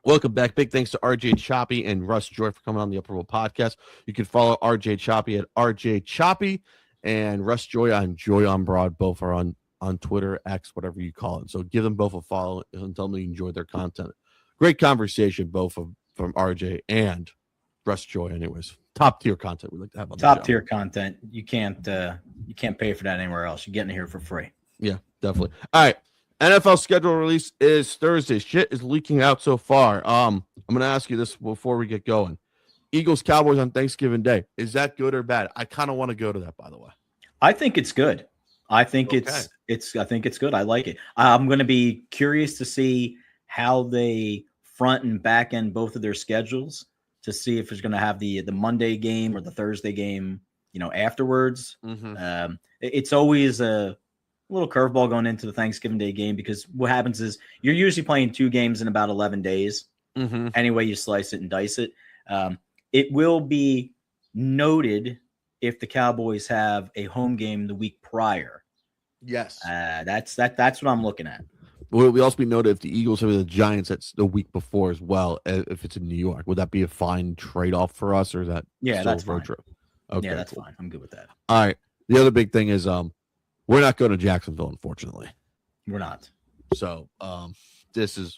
Welcome back. Big thanks to RJ Choppy and Russ Joy for coming on the Upper World Podcast. You can follow RJ Choppy at RJ Choppy and Russ Joy on Joy on Broad. Both are on Twitter, X, whatever you call it. So give them both a follow and tell them you enjoyed their content. Great conversation, both from RJ and Russ Joy. Anyways, top tier content we like to have on the top show. tier content. You can't pay for that anywhere else. You're getting it here for free. Yeah, definitely. All right. NFL schedule release is Thursday. Shit is leaking out so far. I'm gonna ask you this before we get going. Eagles Cowboys on Thanksgiving Day. Is that good or bad? I kind of want to go to that, by the way. I think it's good. I think it's I think it's good. I like it. I'm gonna be curious to see how they front and back end both of their schedules to see if it's gonna have the Monday game or the Thursday game, afterwards. Mm-hmm. It's always a little curveball going into the Thanksgiving Day game because what happens is you're usually playing 2 games in about 11 days. Mm-hmm. Any way you slice it and dice it. It will be noted if the Cowboys have a home game the week prior. Yes. That's what I'm looking at. Will we also be noted if the Eagles have the Giants that's the week before as well, if it's in New York? Would that be a fine trade-off for us, or is that that's road fine. trip? Okay, yeah, that's cool. fine. I'm good with that. All right. The other big thing is we're not going to Jacksonville, unfortunately. We're not. So this is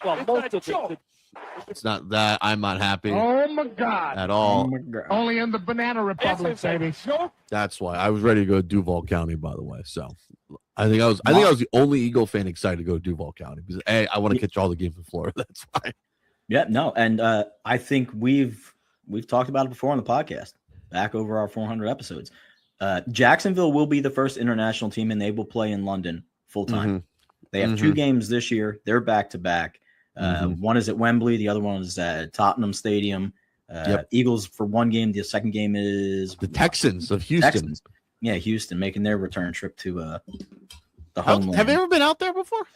it's not that I'm not happy. Oh my God! At all. Oh my God. Only in the Banana Republic, baby. That's why I was ready to go to Duval County. By the way, so I think I was the only Eagle fan excited to go to Duval County because I want to catch all the games in Florida. That's why. Yeah, no, and I think we've talked about it before on the podcast, back over our 400 episodes. Jacksonville will be the first international team, and they will play in London full time. Mm-hmm. They have 2 games this year. They're back to back. One is at Wembley. The other one is at Tottenham Stadium. Eagles for 1 game. The second game is the Texans of Houston. Texans. Yeah, Houston making their return trip to the homeland. Have you ever been out there before?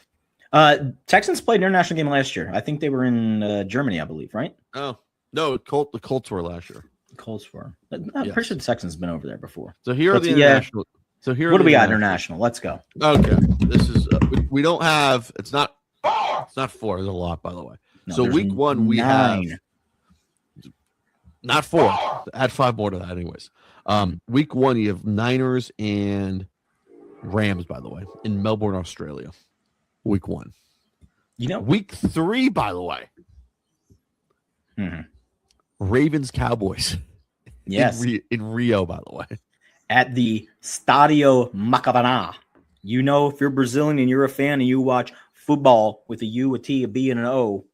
Texans played an international game last year. I think they were in Germany, I believe, right? Oh, no, the Colts were last year. Colts were. I'm pretty sure the Texans have been over there before. So here are the international. So here, what do we got international? Let's go. Okay, this is we don't have. It's not 4. There's a lot, by the way. No, so week 1 we 9. have not 4. Add 5 more to that, anyways. Week 1 you have Niners and Rams, by the way, in Melbourne, Australia. Week 1. Week 3, by the way. Ravens Cowboys. Yes, in Rio, by the way. At the Stadio Maracanã. If you're Brazilian and you're a fan and you watch football with a U, a T, a B, and an O,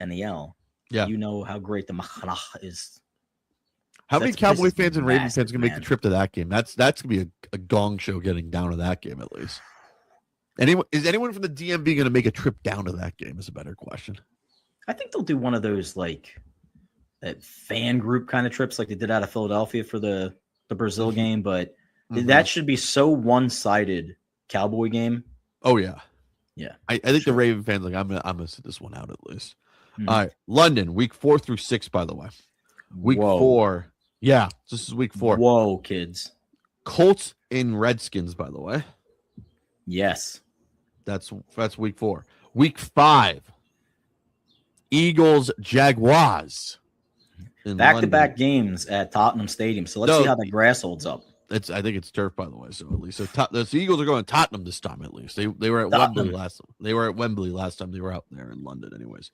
and the L, you know how great the Maracanã is. How many Cowboy fans and Ravens fans can make the trip to that game? That's going to be a gong show getting down to that game, at least. Is anyone from the DMV going to make a trip down to that game is a better question. I think they'll do one of those, like, that fan group kind of trips like they did out of Philadelphia for the Brazil game, but that should be so one-sided Cowboy game. Oh, yeah. Yeah. I think the Raven fans, like, I'm gonna sit this one out at least. All right. London, week 4 through 6, by the way. Week 4. Yeah, this is week 4. Whoa, kids. Colts and Redskins, by the way. Yes. That's week 4. Week 5. Eagles, Jaguars. Back-to-back games at Tottenham Stadium. So let's see how the grass holds up. I think it's turf, by the way. So at least the Eagles are going to Tottenham this time. At least they were at Wembley last. They were at Wembley last time they were out there in London. Anyways,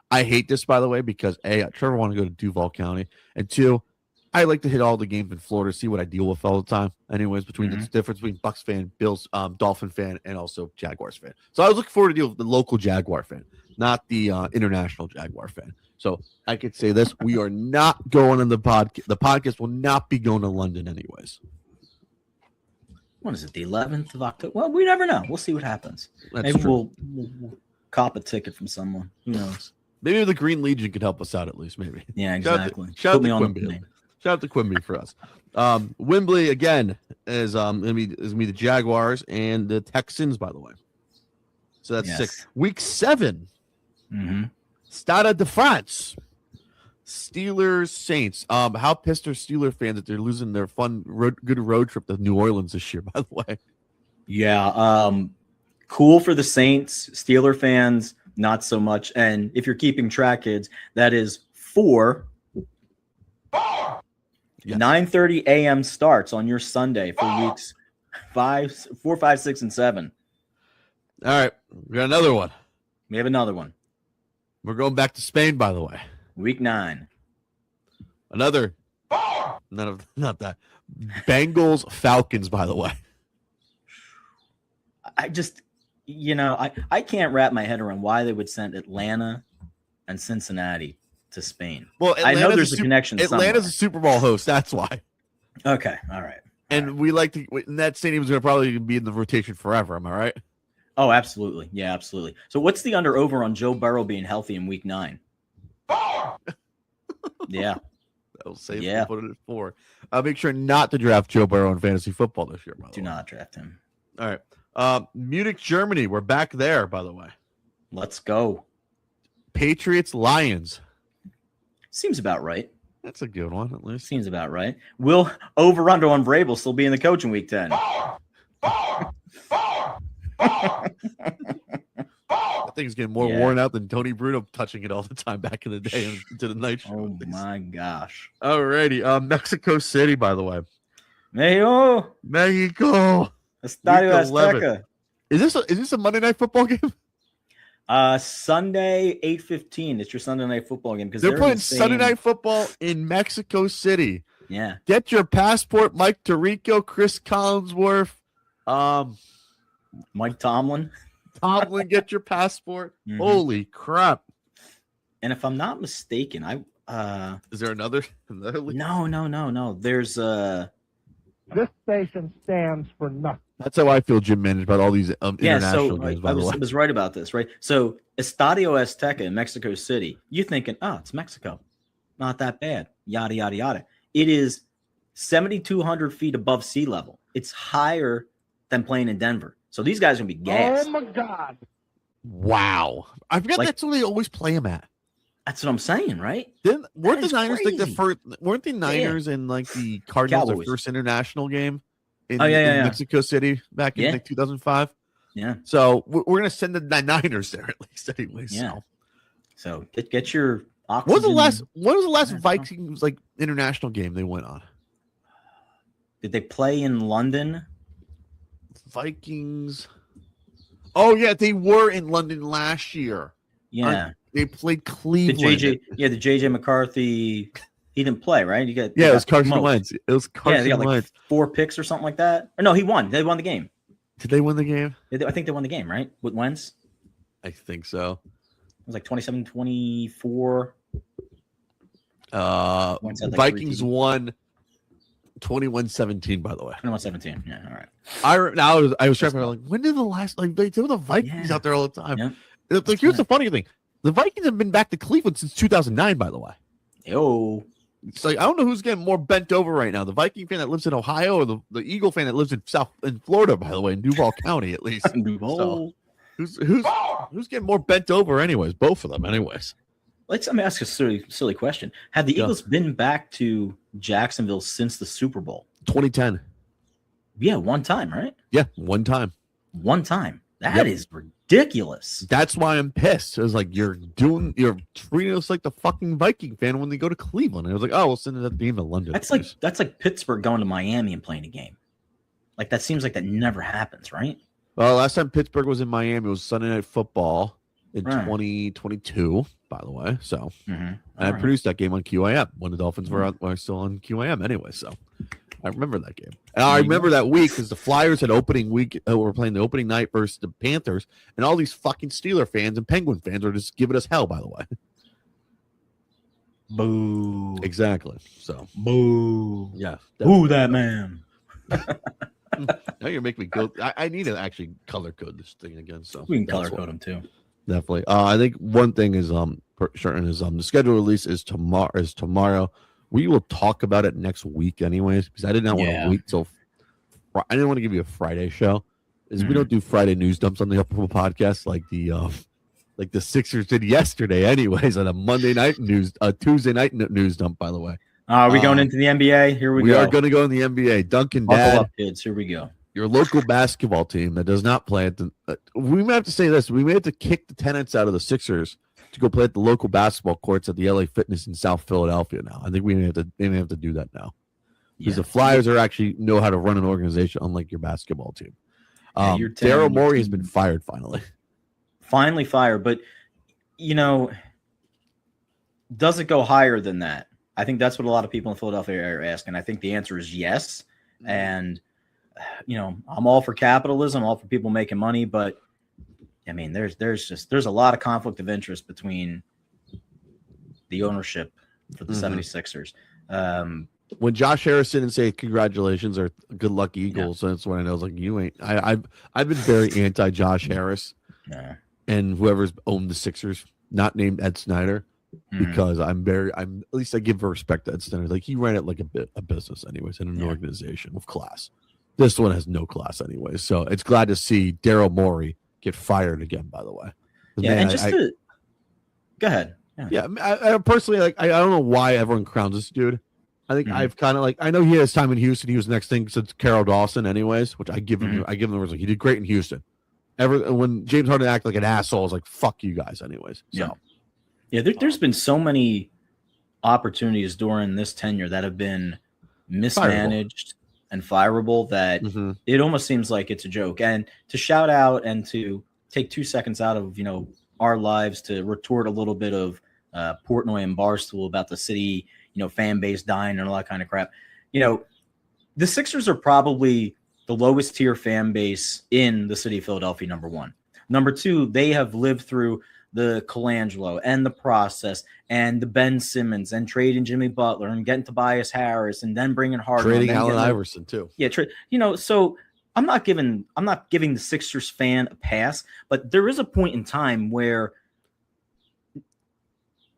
I hate this, by the way, because Trevor want to go to Duval County, and 2, I like to hit all the games in Florida, see what I deal with all the time. Anyways, between the difference between Bucks fan, Bills, Dolphin fan, and also Jaguars fan. So I was looking forward to deal with the local Jaguar fan, not the international Jaguar fan. So I could say this: we are not going on the podcast. The podcast will not be going to London, anyways. What is it? The 11th of October? Well, we never know. We'll see what happens. Maybe we'll cop a ticket from someone. Who knows? Maybe the Green Legion could help us out at least. Maybe. Yeah, exactly. Shout out to Quimby. Shout out to Quimby for us. Wembley again is gonna be the Jaguars and the Texans, by the way. So that's 6. Week 7. Stade de France. Steelers Saints. How pissed are Steeler fans that they're losing their fun good road trip to New Orleans this year, by the way? Yeah. Cool for the Saints. Steeler fans, not so much. And if you're keeping track, kids, that is 4 Yes. 9:30 a.m. starts on your Sunday for weeks 4, 5, 6, and 7. All right, we got another one. We have another one. We're going back to Spain, by the way. Week 9. Another, not that. Bengals Falcons, by the way. I just, I can't wrap my head around why they would send Atlanta and Cincinnati to Spain. Well, I know there's a connection. Atlanta's a Super Bowl host. That's why. Okay, all right. And we like to. And that stadium's going to probably be in the rotation forever. Am I right? Oh, absolutely. Yeah, absolutely. So, what's the under over on Joe Burrow being healthy in Week 9? Yeah. I'll say Yeah. put it at 4. I'll make sure not to draft Joe Burrow in fantasy football this year. By the Do way. not draft him. All right. Munich, Germany. We're back there, by the way. Let's go. Patriots, Lions. Seems about right. That's a good one, at least. Seems about right. Will over under on Vrabel still be in the coach in Week 10? I think he's getting more Yeah. worn out than Tony Bruno touching it all the time back in the day into the night show. Oh my gosh. Alrighty. Mexico City, by the way. Mexico. Mexico. Estadio Week 11. Azteca. Is this a Monday night football game? Sunday 8:15. It's your Sunday night football game because They're playing Sunday night football in Mexico City. Yeah. Get your passport, Mike Tirico, Chris Collinsworth, Mike Tomlin. Tomlin. Get your passport. Mhm. Holy crap! And if I'm not mistaken, Is there another league? no. There's This station stands for nothing. That's how I feel, Jim Manage, about all these yeah. international So games. I By the way, was right about this, right? So Estadio Azteca in Mexico City. You're thinking, oh, it's Mexico, not that bad. Yada yada yada. It is 7,200 feet above sea level. It's higher than playing in Denver. So these guys are gonna be gassed. Oh my God. wow! I forgot Like- that's where they always play them at. That's what I'm saying, right? Weren't the is Niners like the crazy. first? Weren't the Niners and like the Cardinals their Cowboys. first international game in, Oh, yeah. Mexico City back in Yeah. like 2005? Yeah. So we're gonna send the Niners there at least, anyway. Yeah. So So get your oxygen. when was the last Yeah. Vikings like international game they went on? Did they play in London? Vikings. Oh yeah, they were in London last year. Yeah. They played The Cleveland. JJ McCarthy. He didn't play, right? Yeah, it was Carson Wentz. It was Yeah, Carson they got like Wentz. 4 picks or something like that. Or no, he won. They won the game. Did they win the game? I think they won the game, right? With Wentz. I think so. It was like 27-24. Wentz had, like, 3 Vikings TDs. won 21-17, by the way. 21-17. Yeah, all right. I was trying to like, when did the last they do the Vikings Yeah. out there all the time? Yeah. Like, here's the funny thing: the Vikings have been back to Cleveland since 2009. By the way, Yo. it's like I don't know who's getting more bent over right now: the Viking fan that lives in Ohio, or the Eagle fan that lives in Florida. By the way, in Duval County, at least. Duval. Who's getting more bent over? Anyways, both of them. Anyways, Let me ask a silly question. Have the Yeah. Eagles been back to Jacksonville since the Super Bowl? 2010. Yeah, one time, right? Yeah, one time. One time. That Yep. is ridiculous. That's why I'm pissed. It was like you're treating us like the fucking Viking fan when they go to Cleveland. And I was like, oh, we'll send it at the game of London. That's please. like Pittsburgh going to Miami and playing a game. Like that seems like that never happens, right? Well, last time Pittsburgh was in Miami, it was Sunday Night Football in Right. 2022, by the way. So, Mm-hmm. and I produced that game on QIM when the Dolphins were still on QIM anyway. So, I remember that game. And I There you remember go. that week because the Flyers had opening week. Were playing the opening night versus the Panthers, and all these fucking Steeler fans and Penguin fans were just giving us hell. By the way, Boo. exactly. So, Boo. yeah. Boo that man. Now you're making me go. I need to actually color code this thing again. So We can that's color what- code him too. Definitely. I think one thing is for certain is the schedule release is tomorrow. We will talk about it next week anyways, because I did not want Yeah. to wait till I didn't want to give you a Friday show. Is we Mhm. don't do Friday news dumps on the Upper podcast like the Sixers did yesterday anyways on a Monday night news Tuesday night news dump, by the way. Are we going into the NBA? Here we We go. are going to go in the NBA. Duncan Buckle Dad. up, kids. Here we go. your local basketball team that does not play at the. We may have to say this. We may have to kick the tenants out of the Sixers to go play at the local basketball courts at the LA Fitness in South Philadelphia now. I think we may have to do that now. Because the Flyers are actually know how to run an organization, unlike your basketball team. Daryl Morey has been fired finally. Finally fired, but does it go higher than that? I think that's what a lot of people in Philadelphia are asking. I think the answer is yes. And I'm all for capitalism, all for people making money, but I mean, there's a lot of conflict of interest between the ownership for the 76ers. When Josh Harrison and say congratulations or good luck Eagles, that's when I know it's like you ain't. I've been very anti Josh Harris and whoever's owned the Sixers, not named Ed Snyder, because at least I give respect to Ed Snyder. Like he ran it like a business, anyways, in an organization with class. This one has no class, anyways. So it's glad to see Daryl Morey get fired again. By the way, go ahead. I personally I don't know why everyone crowns this dude. I think I've kind of I know he has time in Houston. He was the next thing since Carol Dawson, anyways, which I give him. I give him the result. He did great in Houston. When James Harden acted like an asshole, I was like, "Fuck you guys," anyways. So, there's been so many opportunities during this tenure that have been mismanaged and fireable that it almost seems like it's a joke. And to shout out and to take 2 seconds out of our lives to retort a little bit of Portnoy and Barstool about the city, fan base dying and all that kind of crap. The Sixers are probably the lowest tier fan base in the city of Philadelphia, number one. Number two, they have lived through the Colangelo and the process and the Ben Simmons and trading Jimmy Butler and getting Tobias Harris and then bringing Harden. Trading Allen Iverson too. Yeah. So I'm not giving the Sixers fan a pass, but there is a point in time where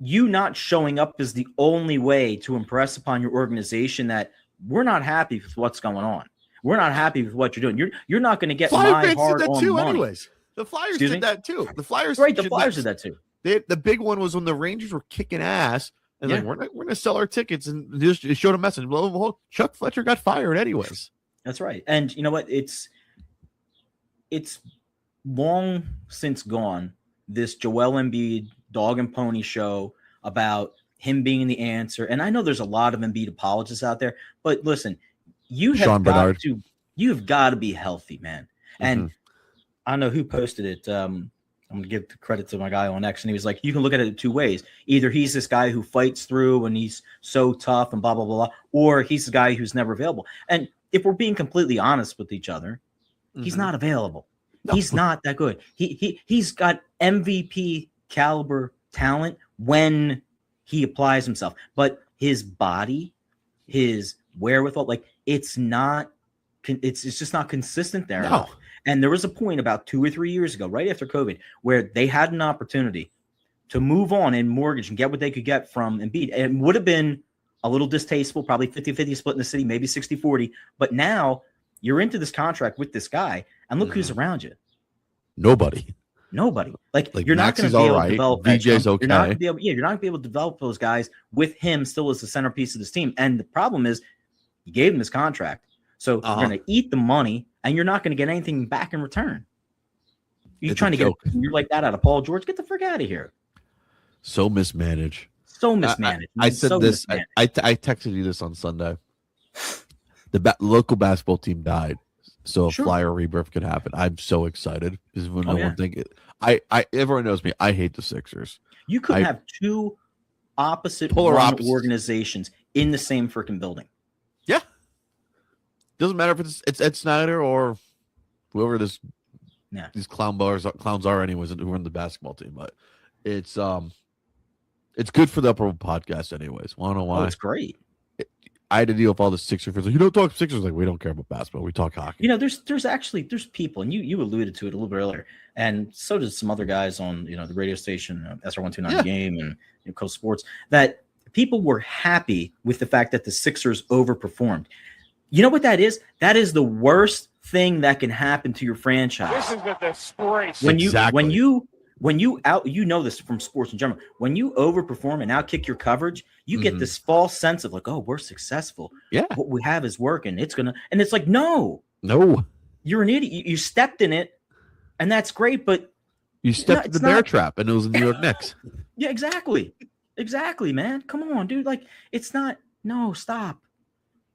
you not showing up is the only way to impress upon your organization that we're not happy with what's going on. We're not happy with what you're doing. You're not going to get my hard-earned money. Anyways, the Flyers did that too. The Flyers, the Flyers did that too. The big one was when the Rangers were kicking ass, and we're going to sell our tickets, and just showed a message. Well, Chuck Fletcher got fired anyways. That's right. And you know what? It's long since gone. This Joel Embiid dog and pony show about him being the answer. And I know there's a lot of Embiid apologists out there, but listen, you have got to be healthy, man. And I don't know who posted it. I'm going to give the credit to my guy on X, and he was like, you can look at it two ways. Either he's this guy who fights through and he's so tough and blah, blah, blah, blah, or he's the guy who's never available. And if we're being completely honest with each other, he's not available. No. He's not that good. He's got MVP caliber talent when he applies himself, but his body, his wherewithal, it's just not consistent there. No. And there was a point about 2 or 3 years ago, right after COVID, where they had an opportunity to move on and mortgage and get what they could get from Embiid. It would have been a little distasteful, probably 50-50 split in the city, maybe 60-40. But now you're into this contract with this guy, and look who's around you. Nobody. Like you're not going to be able to develop. VJ's okay. You're not going to be able to develop those guys with him still as the centerpiece of this team. And the problem is, you gave him this contract, so you're going to eat the money, and you're not going to get anything back in return. You're trying to get you're like that out of Paul George. Get the frick out of here. So mismanaged. I said this. I texted you this on Sunday. The local basketball team died, so a Flyer rebirth could happen. I'm so excited because when one thing, everyone knows me. I hate the Sixers. You could have two polar opposite organizations in the same freaking building. Yeah, doesn't matter if it's Ed Snyder or whoever these clowns are, anyways, who run the basketball team. But it's good for the Upper podcast, anyways. I don't know why. Oh, it's great. I had to deal with all the Sixers fans. You don't talk Sixers, we don't care about basketball. We talk hockey. There's people, and you alluded to it a little bit earlier, and so did some other guys on the radio station, SR129 The Game and Coast Sports, that people were happy with the fact that the Sixers overperformed. You know what that is? That is the worst thing that can happen to your franchise. This is the disgrace. When you this from sports in general, when you overperform and outkick your coverage, you get this false sense of we're successful. Yeah. What we have is working. And it's like, no. you're an idiot. You stepped in it, and that's great, but You stepped in the bear trap, and it was the New York Knicks. yeah, exactly. Exactly, man. Come on, dude. Like, it's not. No, stop.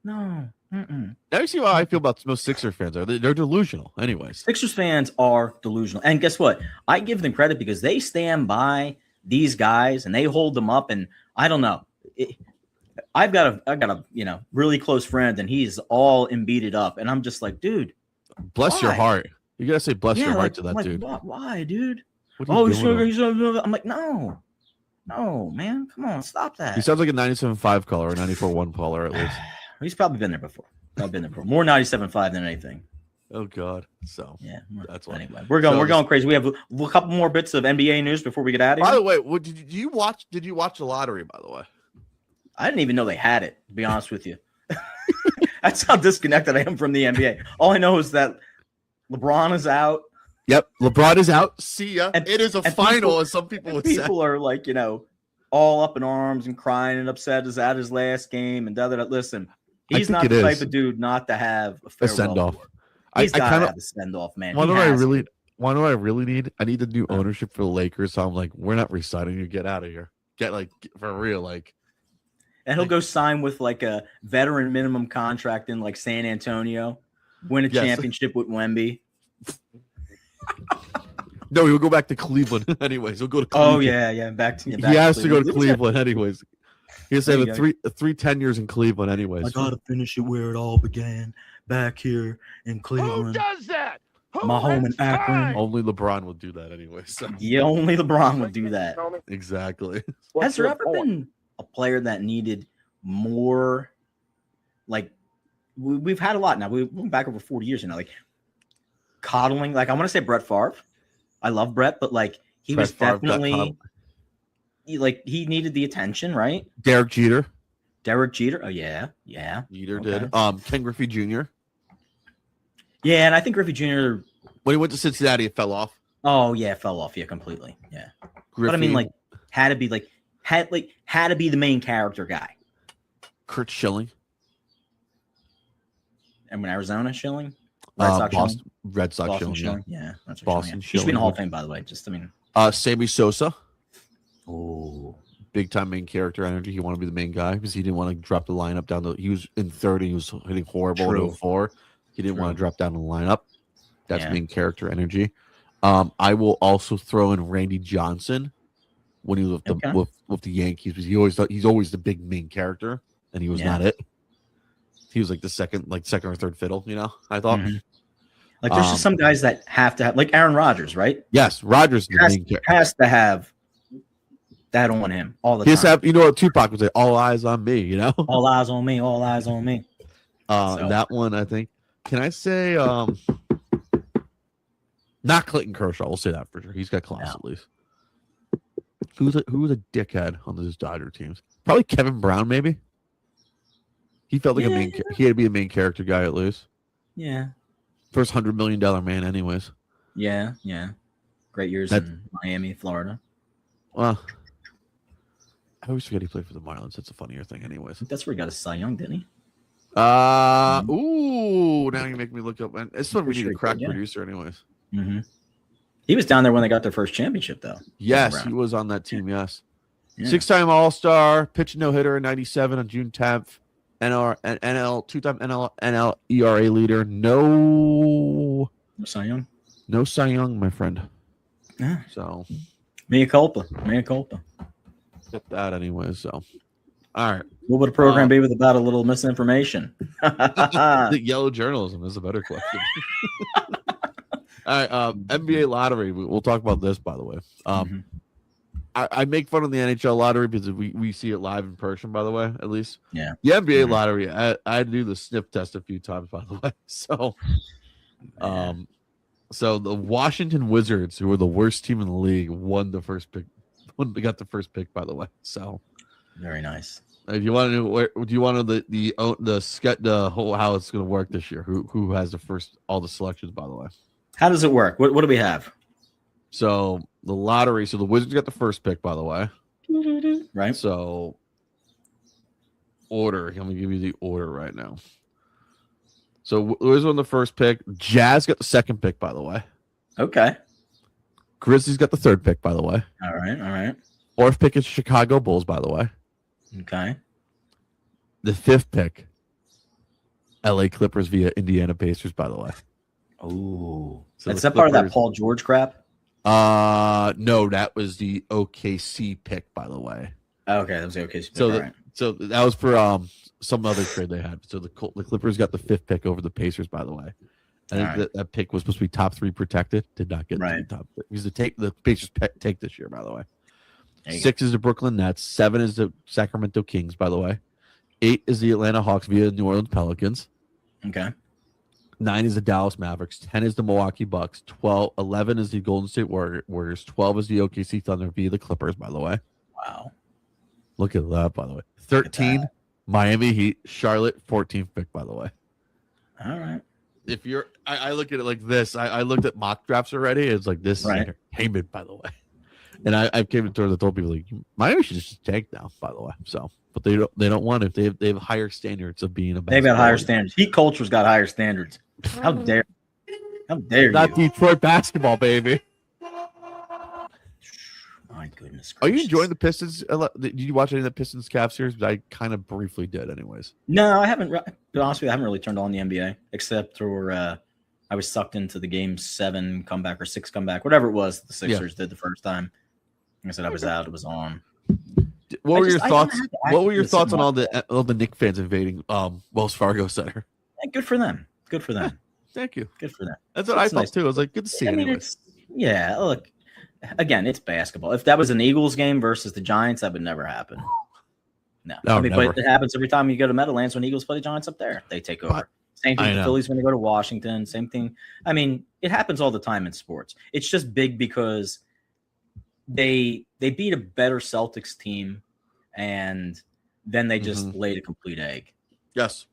No. Mm-mm. Now you see how I feel about most Sixer fans. They're delusional, anyways. Sixers fans are delusional, and guess what? I give them credit because they stand by these guys and they hold them up. And I don't know. I've got a really close friend, and he's all Embiided up, and I'm just like, dude, bless your heart. You gotta say bless your heart like, to that dude. Why, dude? Oh, he's gonna. I'm like, no, man, come on, stop that. He sounds like a 97.5 caller or 94.1 caller at least. He's probably been there before. More 97.5 than anything. Oh God. So yeah, that's why. Anyway, we're going crazy. We have a couple more bits of NBA news before we get out of here. By the way, did you watch the lottery? By the way, I didn't even know they had it. To be honest with you, that's how disconnected I am from the NBA. All I know is that LeBron is out. Yep, LeBron is out. See ya. And it is a final, people, as some people would people say. are like, all up in arms and crying and upset is at his last game and Listen, he's not the type of dude not to have a send off. He's got to have a send off, man. Why do I really need? I need the new ownership for the Lakers. So I'm like, we're not resigning you. Get out of here. Get for real, And he'll go sign with like a veteran minimum contract in like San Antonio, win a championship with Wemby. No, he'll go back to Cleveland. Anyways, he'll go to Cleveland. Oh yeah, back he has to go to Cleveland. Anyways, he has to have three tenures in Cleveland. Anyways, I gotta finish it where it all began, back here in Cleveland. Who does that? My home in Akron. Only LeBron would do that anyway. So. Yeah, only LeBron would do that. Exactly. Has there ever been a player that needed more? Like, we've had a lot now. We went back over 40 years now. Like, coddling. Like, I want to say Brett Favre. I love Brett, but like he was definitely he needed the attention, right? Derek Jeter. Oh yeah. Jeter did. Ken Griffey Jr. Yeah, and I think Griffey Jr. when he went to Cincinnati, it fell off. Oh yeah, it fell off. Yeah, completely. Yeah. Griffey, but I mean, had to be the main character guy. Curt Schilling. And when Arizona Schilling. Red Sox Boston Schilling. Yeah, that's Boston Schilling. He should be in the Hall of Fame, by the way. Sammy Sosa. Oh, big time main character energy. He wanted to be the main guy because he didn't want to drop the lineup down. He was in 30. He was hitting horrible in 04. He didn't want to drop down the lineup. That's main character energy. I will also throw in Randy Johnson when he was with the Yankees because he's always the big main character, and he was not it. He was like the second or third fiddle, I thought. Mm-hmm. Like there's just some guys that have to have, like Aaron Rodgers, right? Yes, Rodgers has to have that on him all the time. What Tupac would say, all eyes on me, All eyes on me, all eyes on me. That one, I think. Can I say not Clayton Kershaw? We'll say that for sure. He's got class at least. Who was a dickhead on those Dodger teams? Probably Kevin Brown, maybe. He felt like he had to be a main character guy at least. Yeah. First $100 million man, anyways. Yeah. Great years in Miami, Florida. Well, I always forget he played for the Marlins. That's a funnier thing, anyways. That's where he got his Cy Young, didn't he? Ooh, now you make me look up. It's what we need a crack producer, anyways. Mm-hmm. He was down there when they got their first championship, though. Yes, he was on that team. Yes, yeah. 6-time All-Star, pitched no hitter in '97 on June 10th. NL 2-time NL ERA leader. No Cy Young. No Cy Young, my friend. Yeah. So, mea culpa. Get that anyway. So, all right. What would a program be with about a little misinformation? The yellow journalism is a better question. All right. NBA lottery. We'll talk about this, by the way. I make fun of the NHL lottery because we see it live in person, by the way, at least. Yeah. The NBA lottery, I had to do the sniff test a few times, by the way. So, so the Washington Wizards, who were the worst team in the league, won the first pick. They got the first pick, by the way. So, very nice. If you want to know, do you want to know the whole how it's going to work this year? Who has all the selections, by the way? How does it work? What do we have? So the lottery. So the Wizards got the first pick, by the way. Right. So order. Let me give you the order right now. So Wizards won the first pick. Jazz got the second pick, by the way. Okay. Grizzlies got the third pick, by the way. All right. All right. Fourth pick is Chicago Bulls, by the way. Okay. The fifth pick, LA Clippers via Indiana Pacers, by the way. Oh, So is the that part of that Clippers- Paul George crap? No, that was the OKC pick, by the way. Okay, that was okay. So that was for some other trade they had. So the Clippers got the fifth pick over the Pacers, by the way. I think Alright. that pick was supposed to be top 3 protected. Did not get to Right. the top. Because the Pacers take this year, by the way. There you 6 is the Brooklyn Nets. 7 is the Sacramento Kings, by the way. 8 is the Atlanta Hawks via New Orleans Pelicans. Okay. 9 is the Dallas Mavericks. 10 is the Milwaukee Bucks. 11 is the Golden State Warriors. 12 is the OKC Thunder via the Clippers, by the way. Wow. Look at that, by the way. 13, Miami Heat. Charlotte, 14th pick, by the way. All right. If you're, I look at it like this. I looked at mock drafts already. It's like this Right. is entertainment, by the way. And I came to and told people like Miami should just tank now, by the way. So, but they don't want it. They have higher standards of being a. They've got higher basketball standards. Heat culture's got higher standards. How dare league. Not you? Detroit basketball, baby. My goodness Are you gracious. enjoying the Pistons? Did you watch any of the Pistons Cavs series? I kind of briefly did, anyways. No, I haven't. To be honest with you, I haven't really turned on the NBA except for I was sucked into the Game 7 comeback or 6 comeback, whatever it was. The Sixers did the first time. Like I said, I was out. It was on. What were your I thoughts? don't have to What were your actively thoughts on sit all the Knicks fans invading Wells Fargo Center? Good for them. Good for them. Thank you. Good for them. That's what I It's thought nice. too. I was like, good to see. I mean, anyways. yeah. Look, again, it's basketball. If that was an Eagles game versus the Giants, that would never happen. No, No, I mean, never. but it happens every time you go to Meadowlands when Eagles play the Giants up there. They take over. Same thing I with the know. Phillies when they go to Washington. Same thing. I mean, it happens all the time in sports. It's just big because they beat a better Celtics team, and then they just laid a complete egg. Yes,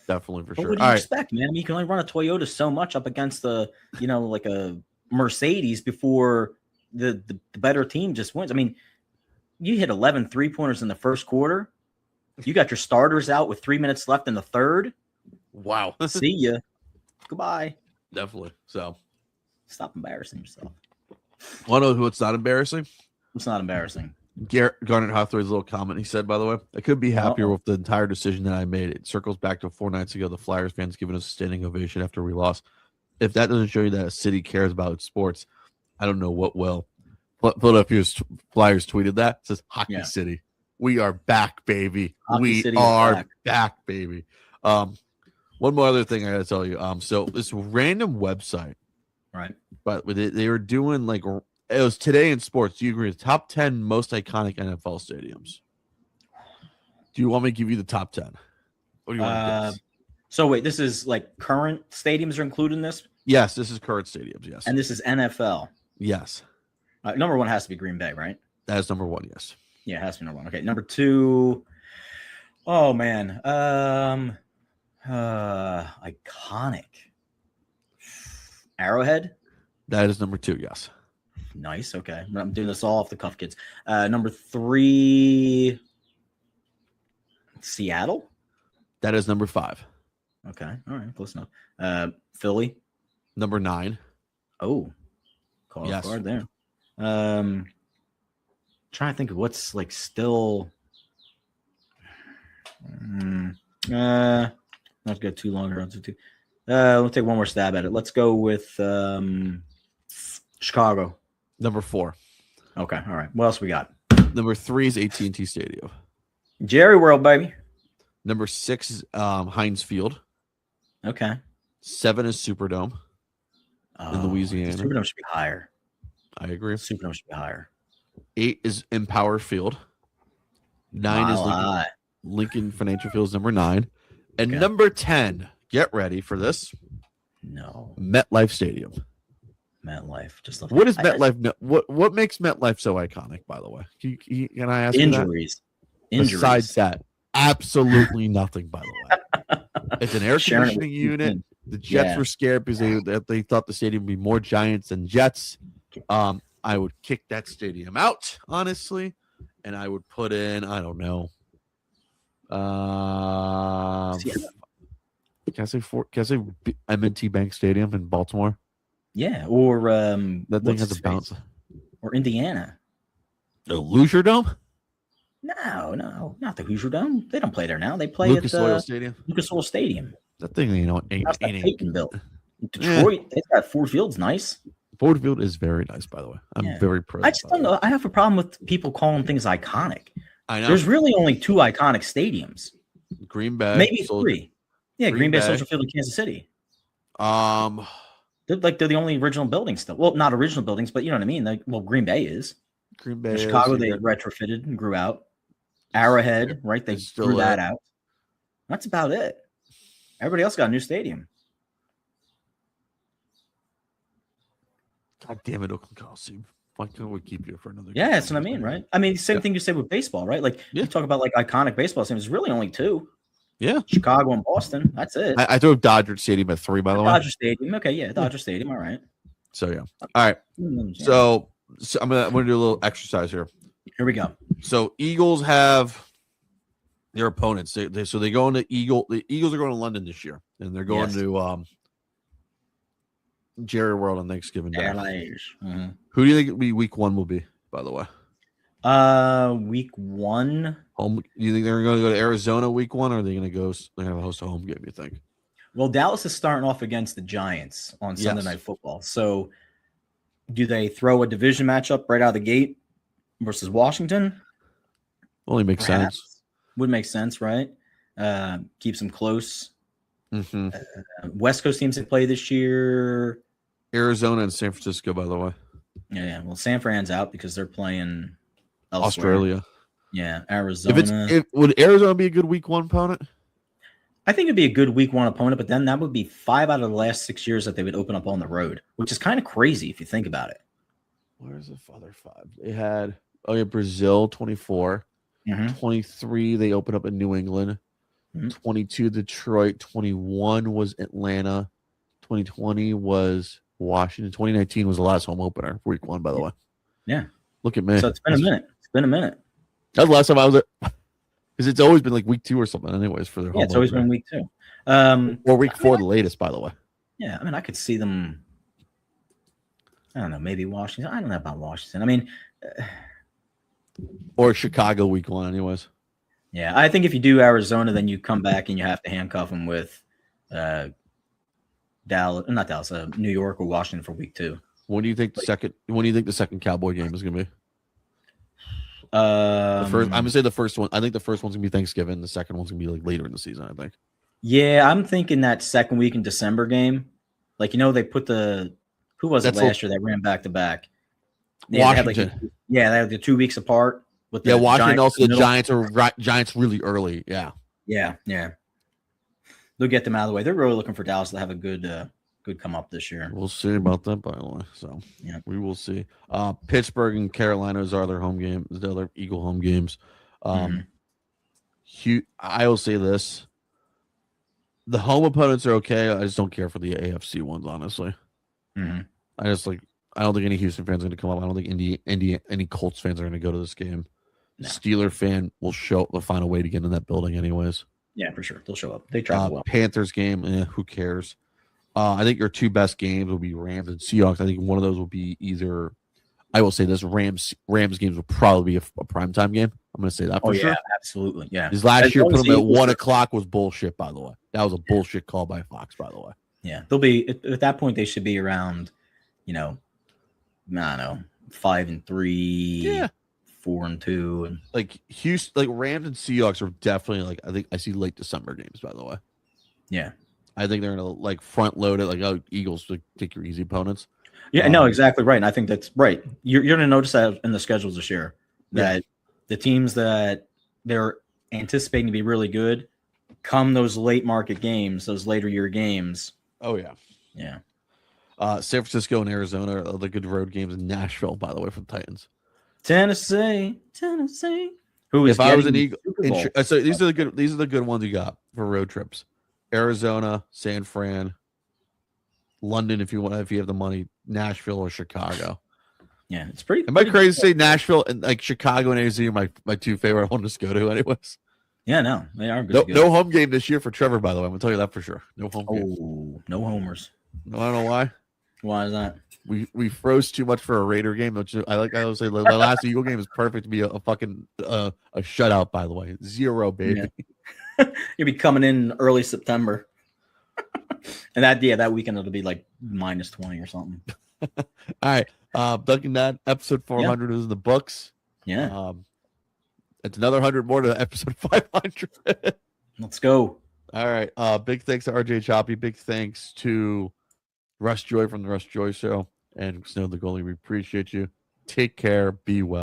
definitely for But sure. what do All you right, expect, man? I mean, you can only run a Toyota so much up against the, like a Mercedes before the better team just wins. I mean, you hit 11 3-pointers in the first quarter. You got your starters out with 3 minutes left in the third. wow, See ya. Goodbye. definitely. So, Stop embarrassing yourself. want to know who it's not embarrassing? It's not embarrassing. Garnet Hathaway's little comment. He said, by the way, I could be happier Uh-oh. with the entire decision that I made. It circles back to 4 nights ago. The Flyers fans giving us a standing ovation after we lost. If that doesn't show you that a city cares about its sports, I don't know what will. Philadelphia Flyers tweeted that. It says Hockey Yeah. City. We are back, baby. Hockey we City is are back. baby. One more other thing I gotta tell you. So this random website, Right. but they were doing like it was Today in Sports. Do you agree? Top 10 most iconic NFL stadiums. Do you want me to give you the top 10? What do you want to guess? So wait, this is like current stadiums are included in this, Yes, this is current stadiums. Yes. and this is NFL. Yes. Number one has to be Green Bay, right? That is number 1. Yes. Yeah, it has to be number one. Okay, number 2. Oh man, iconic. Arrowhead. That is number 2. Yes. Nice. Okay, I'm doing this all off the cuff, kids. Number 3. Seattle. That is number 5. Okay, all right, close enough. Philly. Number 9. Oh, call Yes. guard there. Trying to think of what's like still. Not go too long around two. We'll take one more stab at it. Let's go with Chicago. Number 4. Okay, all right. What else we got? Number 3 is AT&T Stadium. Jerry World, baby. Number 6 is Heinz Field. Okay. 7 is Superdome. Louisiana. The Superdome should be higher. I agree. Superdome should be higher. 8 is Empower Field. 9 is Mile High. Lincoln Financial Field is number 9. And Okay. number 10, get ready for this, No, MetLife Stadium. MetLife. Just love What is MetLife? What makes MetLife so iconic, by the way? Can I ask you that? Injuries. Besides that, absolutely nothing, by the way. It's an air Sharing it with conditioning unit. Ethan. The Jets Yeah. were scared because they thought the stadium would be more Giants than Jets. I would kick that stadium out, honestly, and I would put in, I don't know. See, Can I say M&T Bank Stadium in Baltimore? Yeah, or That thing has a bounce. Or Indiana. The Hoosier Dome? No, not the Hoosier Dome. They don't play there now. They play Lucas at Oil Stadium. Lucas Oil Stadium. That thing, ain't That's that ain't Peyton built. Detroit, they've got Ford Field's nice. Ford Field is very nice, by the way. I'm very proud. I just don't know. I have a problem with people calling things iconic. I know. There's really only 2 iconic stadiums. Green Bay, Maybe 3. Yeah, Green Bay, Soldier Field, and Kansas City. They're the only original buildings still. Well, not original buildings, but you know what I mean. Green Bay is. Green Bay. Chicago, they retrofitted and grew out. Arrowhead, right? They grew that out. That's about it. Everybody else got a new stadium. God damn it, Oakland Coliseum. Why can't we keep you for another? Yeah, that's what I mean, right? I mean, same thing you said with baseball, right? Like you talk about like iconic baseball teams. There's really only 2. Yeah, Chicago and Boston. That's it. I threw Dodger Stadium at 3, by the way. Dodger Stadium. Okay, yeah, Dodger Stadium. All right. So yeah. All right. So I'm gonna do a little exercise here. Here we go. So Eagles have their opponents. They go into Eagle. The Eagles are going to London this year, and they're going to Jerry World on Thanksgiving Day. Mm-hmm. Who do you think week 1 will be? By the way, week 1. Home. You think they're going to go to Arizona week 1, or are they going to go? They're going to host a home game. You think? Well, Dallas is starting off against the Giants on Sunday Night Football. So, do they throw a division matchup right out of the gate versus Washington? Only makes sense. Would make sense, right? Keeps them close. Mm-hmm. West Coast teams they play this year. Arizona and San Francisco, by the way. Yeah. Well, San Fran's out because they're playing elsewhere. Australia. Yeah, Arizona. Would Arizona be a good week 1 opponent? I think it'd be a good week 1 opponent, but then that would be 5 out of the last 6 years that they would open up on the road, which is kind of crazy if you think about it. Where's the other 5? They had Brazil 24, 23. They opened up in New England. 22 Detroit, 21 was Atlanta, 2020 was Washington, 2019 was the last home opener for week 1, by the way. Yeah. Look at me. So it's been a minute. That's the last time I was there. Because it's always been like week 2 or something, anyways, for their home. Yeah, it's always been week 2. Or week 4, the latest, by the way. Yeah, I mean, I could see them. I don't know, maybe Washington. I don't know about Washington. I mean, or Chicago week 1, anyways. Yeah, I think if you do Arizona, then you come back and you have to handcuff them with New York or Washington for week 2. When do you think the second Cowboy game is going to be? I'm gonna say the first one. I think the first one's gonna be Thanksgiving. The second one's gonna be like later in the season, I think. Yeah, I'm thinking that second week in December game. Like, they put who was it last year that ran back to back? Washington. They had the 2 weeks apart. With Washington also the Giants are Giants really early. Yeah. They'll get them out of the way. They're really looking for Dallas to have a good come up this year. We'll see about that, by the way. So we will see. Pittsburgh and Carolina's are their home game. The other Eagle home games. I will say this: the home opponents are okay. I just don't care for the AFC ones, honestly. Mm-hmm. I don't think any Houston fans are going to come up. I don't think any Colts fans are going to go to this game. No. Steeler fan will find a way to get in that building, anyways. Yeah, for sure. They'll show up. They travel well. Panthers game, who cares? I think your 2 best games will be Rams and Seahawks. I think one of those will be either. I will say this: Rams games will probably be a primetime game. I'm going to say that for sure. Absolutely, yeah. Because last year put them at 1 o'clock was bullshit. By the way, that was a bullshit call by Fox. By the way, yeah, they'll be at that point. They should be around, I don't know, 5-3, 4-2, and like Houston, like Rams and Seahawks are definitely I think I see late December games. By the way, yeah. I think they're gonna front load it, Eagles to take your easy opponents. Yeah, no, exactly right. And I think that's right. You're gonna notice that in the schedules this year that the teams that they're anticipating to be really good come those late market games, those later year games. Oh yeah. San Francisco and Arizona are the good road games. In Nashville, by the way, for the Titans. Tennessee. Who is? If I was an Eagle, so these are the good ones you got for road trips. Arizona, San Fran, London, if you have the money, Nashville or Chicago. Yeah, it's pretty. Am I crazy to say Nashville and Chicago and AZ are my 2 favorite ones to go to, anyways? Yeah, no, they are good. No home game this year for Trevor, by the way. I'm gonna tell you that for sure. No home game. Oh, no homers. No, I don't know why. Why is that? We froze too much for a Raider game. Which I always say the last Eagle game is perfect to be a fucking a shutout. By the way, 0 baby. Yeah. You'll be coming in early September, and that weekend it'll be like -20 or something. All right, Duncan, that episode 400 is in the books. Yeah, it's another 100 more to episode 500. let's go. All right, big thanks to RJ Choppy. Big thanks to Russ Joy from the Russ Joy Show and Snow the Goalie. We appreciate you. Take care. Be well.